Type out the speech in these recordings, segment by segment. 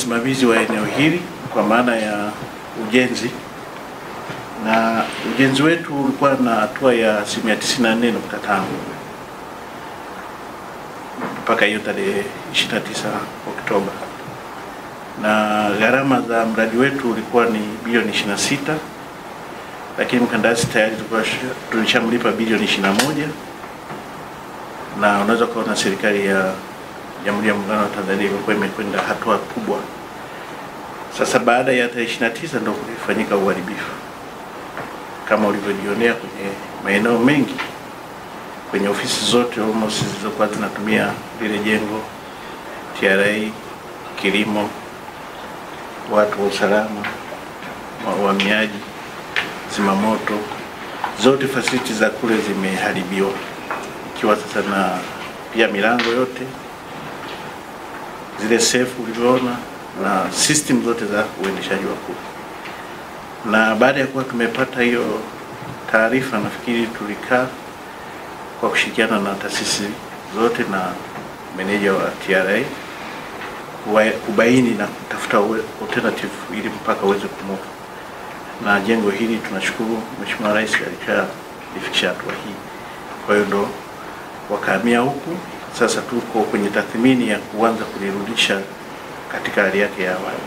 wasimamizi wa eneo hili kwa maana ya ujenzi, na ujenzi wetu ulikuwa na hatua ya 94.5 mpaka hiyo tarehe 29 Oktoba, na gharama za mradi wetu ulikuwa ni bilioni 26, lakini mkandarasi tayari tulishamlipa bilioni 21, na unaweza kuona serikali ya Jamhuri ya Muungano wa Tanzania ilikuwa imekwenda hatua kubwa. Sasa baada ya tarehe 29 ndio kulifanyika uharibifu kama ulivyojionea kwenye maeneo mengi, kwenye ofisi zote almost zilizokuwa zinatumia lile jengo, TRA, kilimo, watu wa usalama, wahamiaji, zimamoto, zote facilities za kule zimeharibiwa, ikiwa sasa na pia milango yote, zile safe ulivyoona, na system zote za uendeshaji wa kule. Na baada ya kuwa tumepata hiyo taarifa, nafikiri tulikaa kwa kushirikiana na taasisi zote na meneja wa TRA kubaini na kutafuta alternative ili mpaka uweze kumove. Na jengo hili tunashukuru Mheshimiwa Rais alifikisha hatua hii. Kwa hiyo ndo wakahamia huku. Sasa tuko kwenye tathmini ya kuanza kulirudisha katika hali yake ya awali.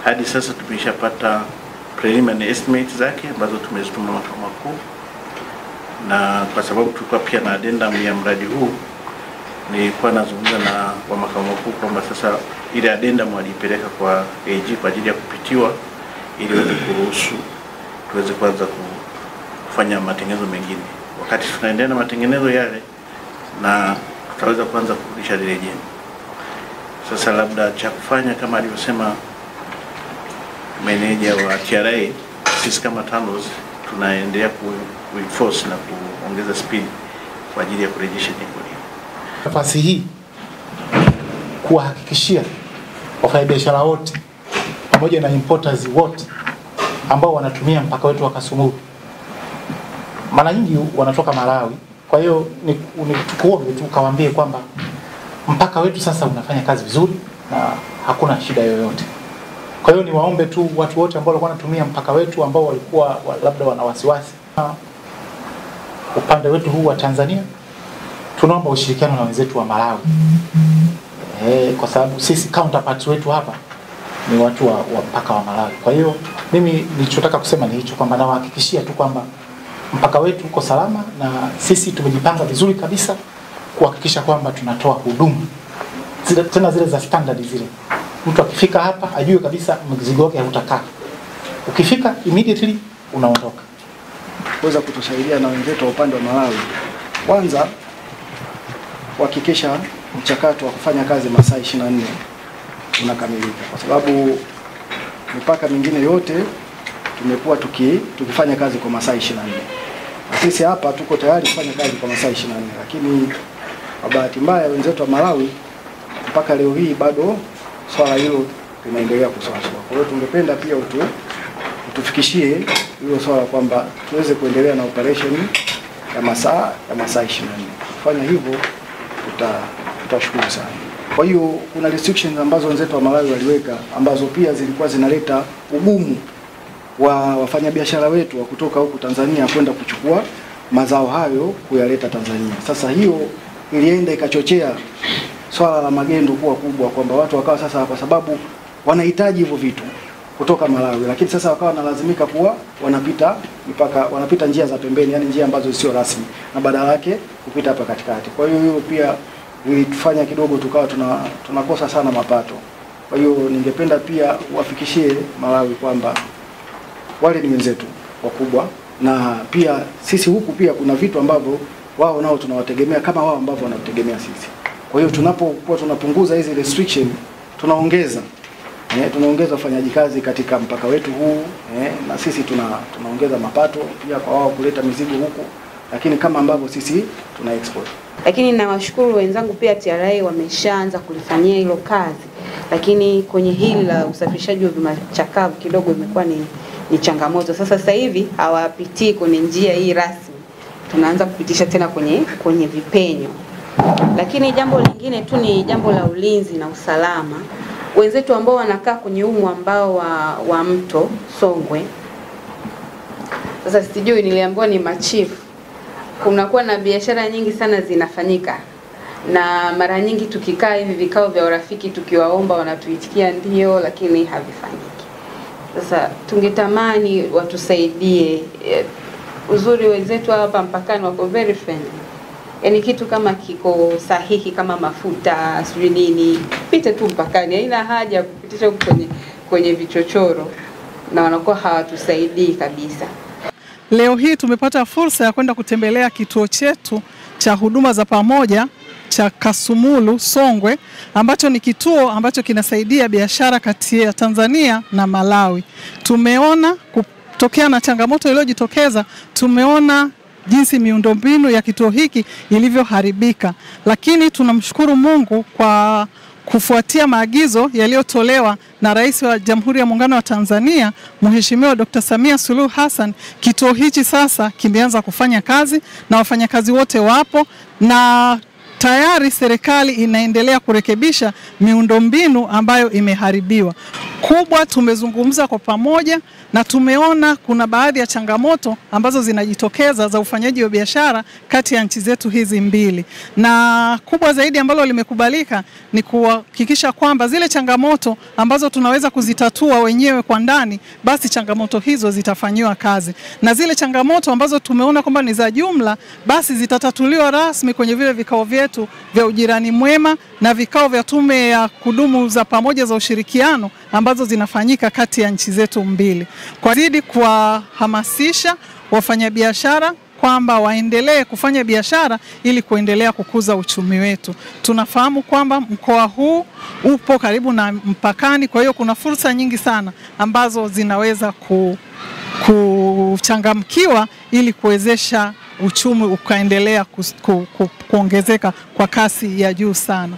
Hadi sasa tumeshapata preliminary estimate zake ambazo tumezituma makao makuu, na kwa sababu tulikuwa pia na addendum ya mradi huu, nilikuwa nazungumza na wa makao makuu kwamba sasa ile addendum walipeleka kwa AG kwa ajili ya kupitiwa ili waweze kuruhusu tuweze kuanza kufanya matengenezo mengine. Wakati tunaendelea na matengenezo yale, na tutaweza kuanza kurudisha lile jengo. Sasa labda cha kufanya kama alivyosema meneja wa TRA, sisi kama TANROADS tunaendelea kuenforce na kuongeza speed kwa ajili ya kurejesha jengo hili. Nafasi hii kuhakikishia wafanyabiashara wote pamoja na importers wote ambao wanatumia mpaka wetu wa Kasumulu, mara nyingi wanatoka Malawi. Kwa hiyo ni tukuombe tu kawaambie kwamba mpaka wetu sasa unafanya kazi vizuri na hakuna shida yoyote. Kwa hiyo niwaombe tu watu wote ambao walikuwa wanatumia mpaka wetu, ambao walikuwa labda wana wasiwasi upande wetu huu wa Tanzania, tunaomba ushirikiano na wenzetu wa Malawi. Kwa sababu sisi counterparts wetu hapa ni watu wa mpaka wa Malawi. Kwa hiyo mimi nilichotaka kusema ni hicho, kwamba nawahakikishia tu kwamba mpaka wetu uko salama, na sisi tumejipanga vizuri kabisa kuhakikisha kwamba tunatoa huduma zile za standard zile. Mtu akifika hapa ajue kabisa mzigo wake hautakaa. Ukifika immediately unaondoka. Kuweza kutusaidia na wenzetu wa upande wa Malawi, kwanza kuhakikisha mchakato wa kufanya kazi masaa 24 unakamilika, kwa sababu mipaka mingine yote tumekuwa tukifanya kazi kwa masaa 24. Sisi hapa tuko tayari kufanya kazi kwa masaa 24, lakini kwa bahati mbaya wenzetu wa Malawi mpaka leo hii bado swala hilo linaendelea kuswaswa. Kwa hiyo tungependa pia utufikishie hilo swala kwamba tuweze kuendelea na operation ya masaa 24. Kufanya hivyo tutashukuru sana. Kwa hiyo kuna restrictions ambazo wenzetu wa Malawi waliweka, ambazo pia zilikuwa zinaleta ugumu wa wafanyabiashara wetu wa kutoka huku Tanzania kwenda kuchukua mazao hayo kuyaleta Tanzania. Sasa hiyo ilienda ikachochea swala la magendo kuwa kubwa, kwamba watu wakawa sasa, kwa sababu wanahitaji hivyo vitu kutoka Malawi, lakini sasa wakawa wanalazimika kuwa wanapita njia za pembeni, yani njia ambazo sio rasmi, na badala yake kupita hapa katikati. Kwa hiyo hiyo pia ilitufanya kidogo tukawa tunakosa sana mapato. Kwa hiyo ningependa pia uwafikishie Malawi kwamba wale ni wenzetu wakubwa, na pia sisi huku pia kuna vitu ambavyo wao nao tunawategemea kama wao ambavyo wanatutegemea sisi. Kwa hiyo tunapokuwa tunapunguza hizi restriction, tunaongeza ufanyaji kazi katika mpaka wetu huu, na sisi tunaongeza mapato pia kwa wao kuleta mizigo huku, lakini kama ambavyo sisi tuna export. Lakini nawashukuru wenzangu pia TRA wameshaanza kulifanyia hilo kazi, lakini kwenye hili la usafirishaji wa vyuma chakavu kidogo imekuwa ni changamoto. Sasa hivi hawapitii kwenye njia hii rasmi, tunaanza kupitisha tena kwenye vipenyo. Lakini jambo lingine tu ni jambo la ulinzi na usalama. wenzetu ambao wanakaa kwenye mwambao wa mto Songwe, sasa sijui, niliambiwa ni machifu, kunakuwa na biashara nyingi sana zinafanyika, na mara nyingi tukikaa hivi vikao vya urafiki tukiwaomba wanatuitikia ndio, lakini havifanyiki. Sasa tungetamani watusaidie. Uzuri wenzetu hapa mpakani wako very friendly. Yaani kitu kama kiko sahihi kama mafuta, sijui nini, pite tu mpakani. Haina haja ya kupitisha kwenye vichochoro, na wanakuwa hawatusaidii kabisa. Leo hii tumepata fursa ya kwenda kutembelea kituo chetu cha huduma za pamoja cha Kasumulu Songwe, ambacho ni kituo ambacho kinasaidia biashara kati ya Tanzania na Malawi. Tumeona kutokea na changamoto iliyojitokeza, tumeona jinsi miundombinu ya kituo hiki ilivyoharibika, lakini tunamshukuru Mungu kwa kufuatia maagizo yaliyotolewa na Rais wa Jamhuri ya Muungano wa Tanzania, Mheshimiwa Dr. Samia Suluhu Hassan, kituo hichi sasa kimeanza kufanya kazi na wafanyakazi wote wapo, na tayari serikali inaendelea kurekebisha miundombinu ambayo imeharibiwa. Kubwa tumezungumza kwa pamoja na tumeona kuna baadhi ya changamoto ambazo zinajitokeza za ufanyaji wa biashara kati ya nchi zetu hizi mbili. Na kubwa zaidi ambalo limekubalika ni kuhakikisha kwamba zile changamoto ambazo tunaweza kuzitatua wenyewe kwa ndani, basi changamoto hizo zitafanyiwa kazi. Na zile changamoto ambazo tumeona kwamba ni za jumla, basi zitatatuliwa rasmi kwenye vile vikao vyetu vya ujirani mwema na vikao vya tume ya kudumu za pamoja za ushirikiano ambazo zinafanyika kati ya nchi zetu mbili. Kwa zidi kuwahamasisha wafanyabiashara kwamba waendelee kufanya biashara ili kuendelea kukuza uchumi wetu. Tunafahamu kwamba mkoa huu upo karibu na mpakani, kwa hiyo kuna fursa nyingi sana ambazo zinaweza kuchangamkiwa ili kuwezesha uchumi ukaendelea kuongezeka kwa kasi ya juu sana.